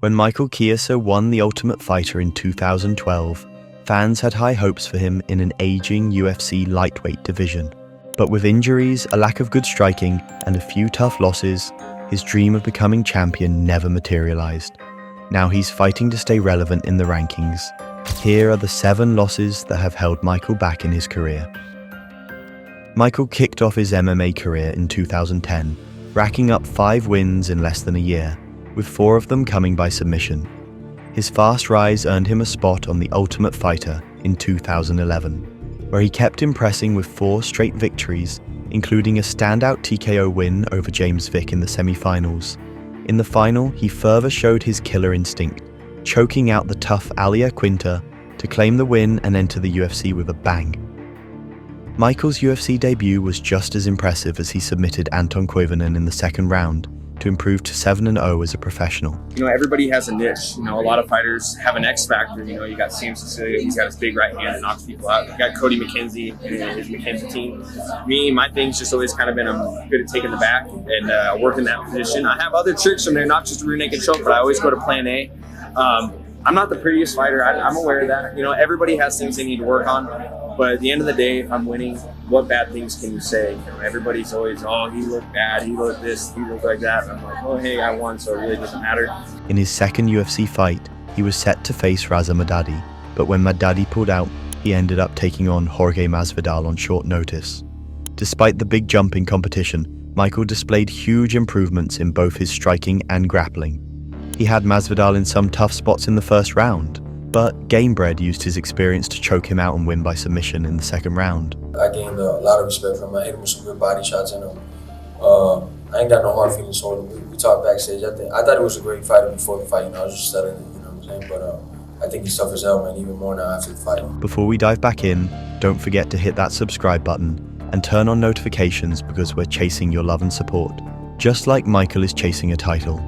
When Michael Chiesa won the Ultimate Fighter in 2012, fans had high hopes for him in an aging UFC lightweight division. But with injuries, a lack of good striking, and a few tough losses, his dream of becoming champion never materialized. Now he's fighting to stay relevant in the rankings. Here are the 7 losses that have held Michael back in his career. Michael kicked off his MMA career in 2010, racking up 5 wins in less than a year, with 4 of them coming by submission. His fast rise earned him a spot on the Ultimate Fighter in 2011, where he kept impressing with 4 straight victories, including a standout TKO win over James Vick in the semi-finals. In the final, he further showed his killer instinct, choking out the tough Alia Quinta to claim the win and enter the UFC with a bang. Michael's UFC debut was just as impressive as he submitted Anton Koivunen in the second round to improve to 7-0 as a professional. Everybody has a niche. A lot of fighters have an X factor. You got Sam Cecilia, he's got his big right hand that knocks people out. You got Cody McKenzie and his McKenzie team. Me, my thing's just always kind of been I'm good at taking the back and working that position. I have other tricks from there, not just rear naked choke, but I always go to plan A. I'm not the prettiest fighter. I'm aware of that. Everybody has things they need to work on. But at the end of the day, if I'm winning, what bad things can you say? Everybody's always, oh, he looked bad, he looked this, he looked like that. And I'm like, oh, hey, I won, so it really doesn't matter. In his second UFC fight, he was set to face Raza Madadi, but when Madadi pulled out, he ended up taking on Jorge Masvidal on short notice. Despite the big jump in competition, Michael displayed huge improvements in both his striking and grappling. He had Masvidal in some tough spots in the first round, but Gamebred used his experience to choke him out and win by submission in the second round. I gained a lot of respect from him. I hit him with some good body shots in him. I ain't got no hard feelings for him. We talked backstage. I thought he was a great fighter before the fight. I was just studying it, what I'm saying? But I think he's tough as hell, man, even more now after the fight. Before we dive back in, don't forget to hit that subscribe button and turn on notifications because we're chasing your love and support, just like Michael is chasing a title.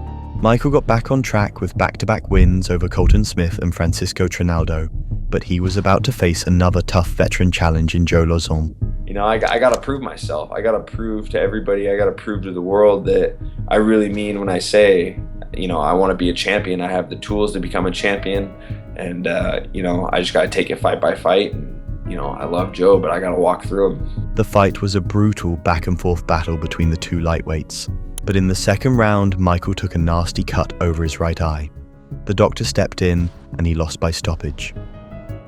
Michael got back on track with back-to-back wins over Colton Smith and Francisco Trinaldo, but he was about to face another tough veteran challenge in Joe Lauzon. I got to prove myself. I got to prove to everybody, I got to prove to the world that I really mean when I say, I want to be a champion. I have the tools to become a champion, and, I just got to take it fight by fight. And, I love Joe, but I got to walk through him. The fight was a brutal back-and-forth battle between the 2 lightweights. But in the second round, Michael took a nasty cut over his right eye. The doctor stepped in, and he lost by stoppage.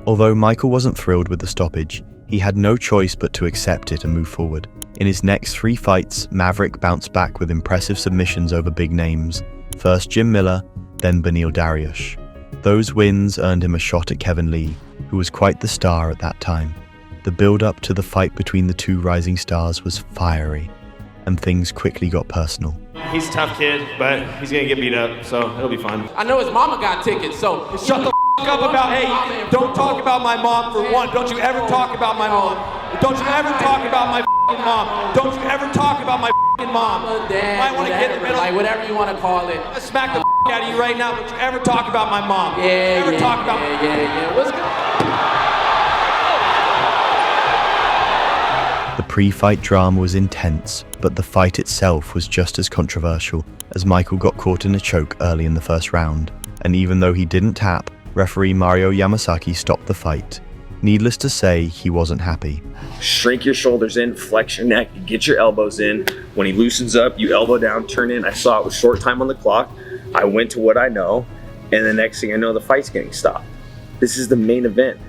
Although Michael wasn't thrilled with the stoppage, he had no choice but to accept it and move forward. In his next 3 fights, Maverick bounced back with impressive submissions over big names. First Jim Miller, then Beneil Dariush. Those wins earned him a shot at Kevin Lee, who was quite the star at that time. The build-up to the fight between the 2 rising stars was fiery, and things quickly got personal. He's a tough kid, but he's gonna get beat up, so it'll be fun. I know his mama got tickets, so shut the up about, hey, don't talk about my mom for one. Don't you ever talk about my mom. Don't you ever talk about my mom. Don't you ever talk about my mom. Dad, might want to get in the middle. Like whatever you want to call it. I'll smack the out of you right now. Don't you ever talk about my mom. Talk about What's good? The pre-fight drama was intense, but the fight itself was just as controversial, as Michael got caught in a choke early in the first round. And even though he didn't tap, referee Mario Yamasaki stopped the fight. Needless to say, he wasn't happy. Shrink your shoulders in, flex your neck, get your elbows in. When he loosens up, you elbow down, turn in. I saw it with short time on the clock. I went to what I know, and the next thing I know, the fight's getting stopped. This is the main event.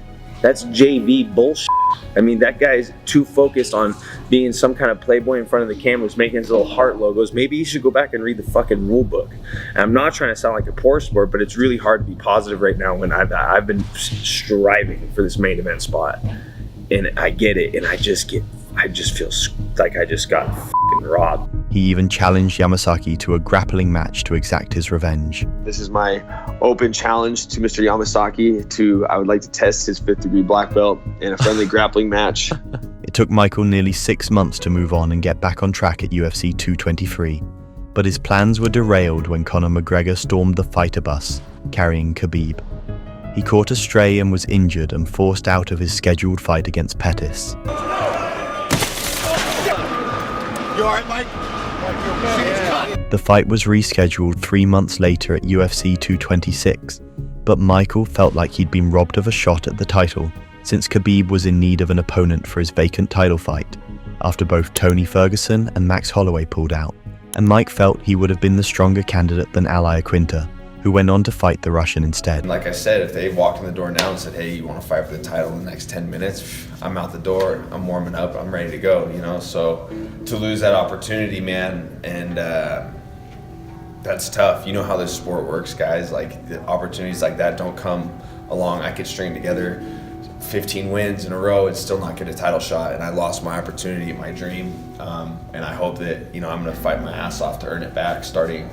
That's JV bullshit. That guy's too focused on being some kind of playboy in front of the cameras, making his little heart logos. Maybe he should go back and read the fucking rule book. And I'm not trying to sound like a poor sport, but it's really hard to be positive right now when I've been striving for this main event spot. And I get it, and I just feel like I just got fucking robbed. He even challenged Yamasaki to a grappling match to exact his revenge. This is my open challenge to Mr. Yamasaki I would like to test his 5th degree black belt in a friendly grappling match. It took Michael nearly 6 months to move on and get back on track at UFC 223. But his plans were derailed when Conor McGregor stormed the fighter bus, carrying Khabib. He caught a stray and was injured and forced out of his scheduled fight against Pettis. You alright, Mike? The fight was rescheduled 3 months later at UFC 226, but Michael felt like he'd been robbed of a shot at the title since Khabib was in need of an opponent for his vacant title fight after both Tony Ferguson and Max Holloway pulled out, and Mike felt he would have been the stronger candidate than Al Iaquinta, who went on to fight the Russian instead. Like I said, if they walked in the door now and said, hey, you want to fight for the title in the next 10 minutes, I'm out the door, I'm warming up, I'm ready to go, you know? So to lose that opportunity, man, and that's tough. You know how this sport works, guys. Like, the opportunities like that don't come along. I could string together 15 wins in a row and still not get a title shot, and I lost my opportunity, my dream, and I hope that, you know, I'm going to fight my ass off to earn it back starting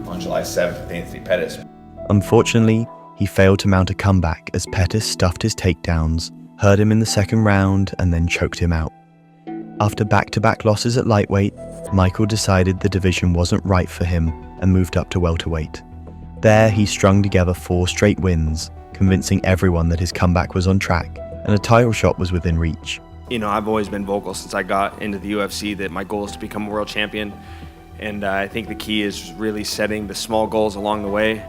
on July 7th with Anthony Pettis. Unfortunately, he failed to mount a comeback as Pettis stuffed his takedowns, hurt him in the second round, and then choked him out. After back-to-back losses at lightweight, Michael decided the division wasn't right for him and moved up to welterweight. There, he strung together 4 straight wins, convincing everyone that his comeback was on track and a title shot was within reach. You know, I've always been vocal since I got into the UFC that my goal is to become a world champion. And I think the key is really setting the small goals along the way.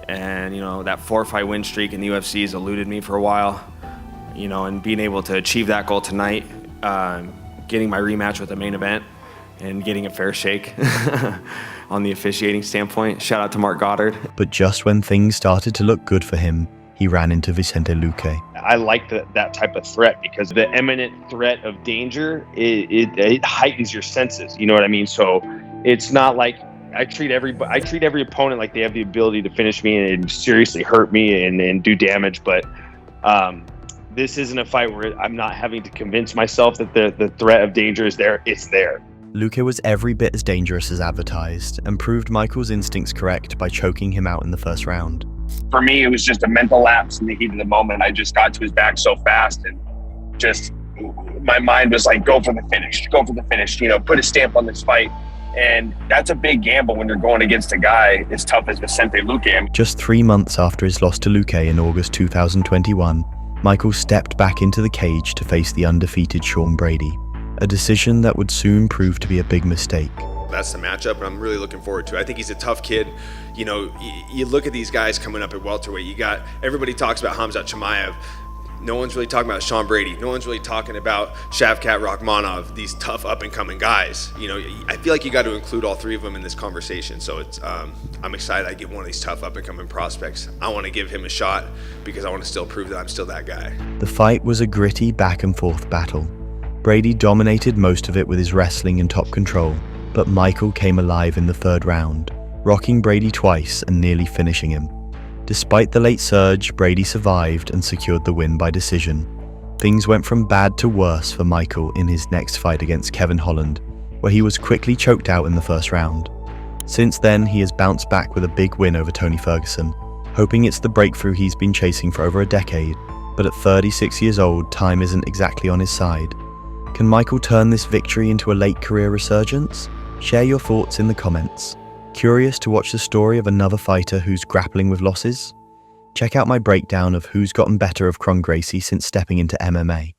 And, you know, that 4-fight win streak in the UFC has eluded me for a while. You know, and being able to achieve that goal tonight, getting my rematch with the main event and getting a fair shake on the officiating standpoint. Shout out to Mark Goddard. But just when things started to look good for him, he ran into Vicente Luque. I like that type of threat because the imminent threat of danger, it heightens your senses. You know what I mean? So it's not like I treat every opponent like they have the ability to finish me and seriously hurt me and do damage. But this isn't a fight where I'm not having to convince myself that the threat of danger is there. It's there. Luque was every bit as dangerous as advertised and proved Michael's instincts correct by choking him out in the first round. For me, it was just a mental lapse in the heat of the moment. I just got to his back so fast and just my mind was like, go for the finish, you know, put a stamp on this fight. And that's a big gamble when you're going against a guy as tough as Vicente Luque. Just 3 months after his loss to Luque in August 2021, Michael stepped back into the cage to face the undefeated Sean Brady, a decision that would soon prove to be a big mistake. That's the matchup, and I'm really looking forward to it. I think he's a tough kid. You know, you look at these guys coming up at welterweight. You got, everybody talks about Khamzat Chimaev. No one's really talking about Sean Brady. No one's really talking about Shavkat Rakhmonov, these tough up-and-coming guys. You know, I feel like you got to include all 3 of them in this conversation. So it's, I'm excited I get one of these tough up-and-coming prospects. I want to give him a shot because I want to still prove that I'm still that guy. The fight was a gritty back-and-forth battle. Brady dominated most of it with his wrestling and top control, but Michael came alive in the 3rd round, rocking Brady twice and nearly finishing him. Despite the late surge, Brady survived and secured the win by decision. Things went from bad to worse for Michael in his next fight against Kevin Holland, where he was quickly choked out in the 1st round. Since then, he has bounced back with a big win over Tony Ferguson, hoping it's the breakthrough he's been chasing for over a decade, but at 36 years old, time isn't exactly on his side. Can Michael turn this victory into a late career resurgence? Share your thoughts in the comments. Curious to watch the story of another fighter who's grappling with losses? Check out my breakdown of who's gotten better of Kron Gracie since stepping into MMA.